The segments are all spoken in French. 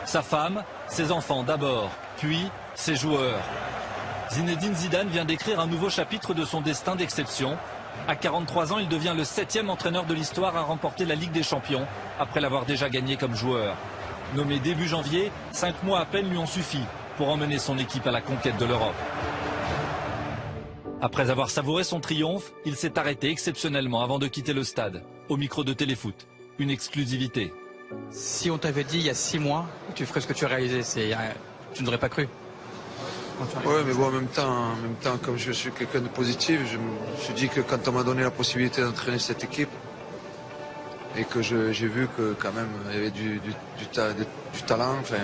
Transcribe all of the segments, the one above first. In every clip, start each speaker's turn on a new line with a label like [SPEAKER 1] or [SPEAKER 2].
[SPEAKER 1] Sa femme, ses enfants d'abord, puis ses joueurs. Zinedine Zidane vient d'écrire un nouveau chapitre de son destin d'exception. À 43 ans, il devient le 7e entraîneur de l'histoire à remporter la Ligue des Champions, après l'avoir déjà gagné comme joueur. Nommé début janvier, 5 mois à peine lui ont suffi pour emmener son équipe à la conquête de l'Europe. Après avoir savouré son triomphe, il s'est arrêté exceptionnellement avant de quitter le stade, au micro de Téléfoot. Une exclusivité.
[SPEAKER 2] Si on t'avait dit il y a 6 mois, tu ferais ce que tu as réalisé, tu n'aurais pas cru.
[SPEAKER 3] Oui, mais bon, en même temps, comme je suis quelqu'un de positif, je me suis dit que quand on m'a donné la possibilité d'entraîner cette équipe, et que j'ai vu que quand même il y avait du talent, enfin,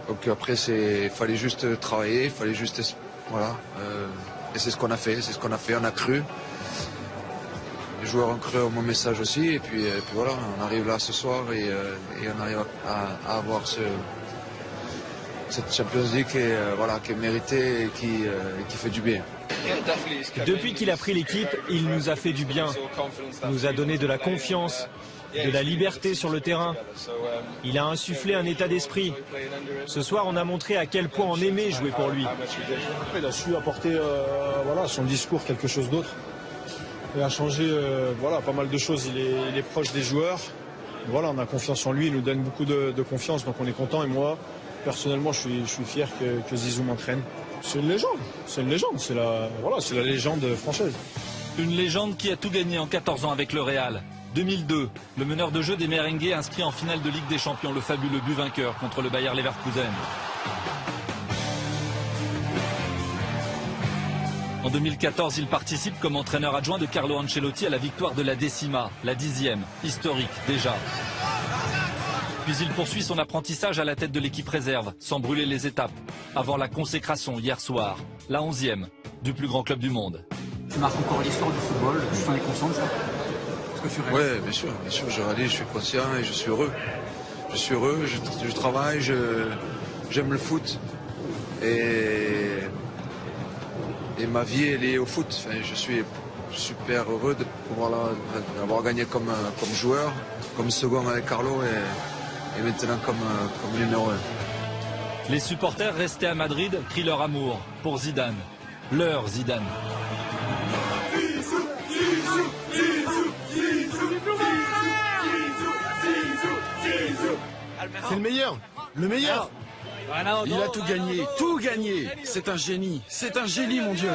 [SPEAKER 3] donc après il fallait juste travailler, il fallait juste, voilà, et c'est ce qu'on a fait, on a cru. Les joueurs ont cru à mon message aussi, et puis voilà, on arrive là ce soir et on arrive à avoir cette Champions League qui est méritée et qui fait du bien.
[SPEAKER 4] Depuis qu'il a pris l'équipe, il nous a fait du bien. Il nous a donné de la confiance, de la liberté sur le terrain. Il a insufflé un état d'esprit. Ce soir, on a montré à quel point on aimait jouer pour lui.
[SPEAKER 5] Il a su apporter son discours, quelque chose d'autre. Il a changé pas mal de choses. Il est proche des joueurs. Voilà, on a confiance en lui, il nous donne beaucoup de confiance, donc on est content. Et moi, personnellement, je suis fier que Zizou m'entraîne. C'est une légende, c'est la légende française.
[SPEAKER 1] Une légende qui a tout gagné en 14 ans avec le Real. 2002, le meneur de jeu des Merengues inscrit en finale de Ligue des Champions le fabuleux but vainqueur contre le Bayer Leverkusen. En 2014, il participe comme entraîneur adjoint de Carlo Ancelotti à la victoire de la Décima, la 10e, historique déjà. Puis il poursuit son apprentissage à la tête de l'équipe réserve, sans brûler les étapes, avant la consécration hier soir, la 11e du plus grand club du monde.
[SPEAKER 2] Tu marques encore l'histoire du football, tu t'en es conscient de ça?
[SPEAKER 3] Oui, bien sûr, je réalise, je suis conscient et je suis heureux. Je travaille, j'aime le foot et ma vie est liée au foot. Enfin, je suis super heureux de pouvoir avoir gagné comme joueur, comme second avec Carlo et maintenant comme numéro 1.
[SPEAKER 1] Les supporters restés à Madrid crient leur amour pour Zidane, leur Zidane.
[SPEAKER 6] C'est le meilleur. Il a tout gagné. C'est un génie, mon Dieu.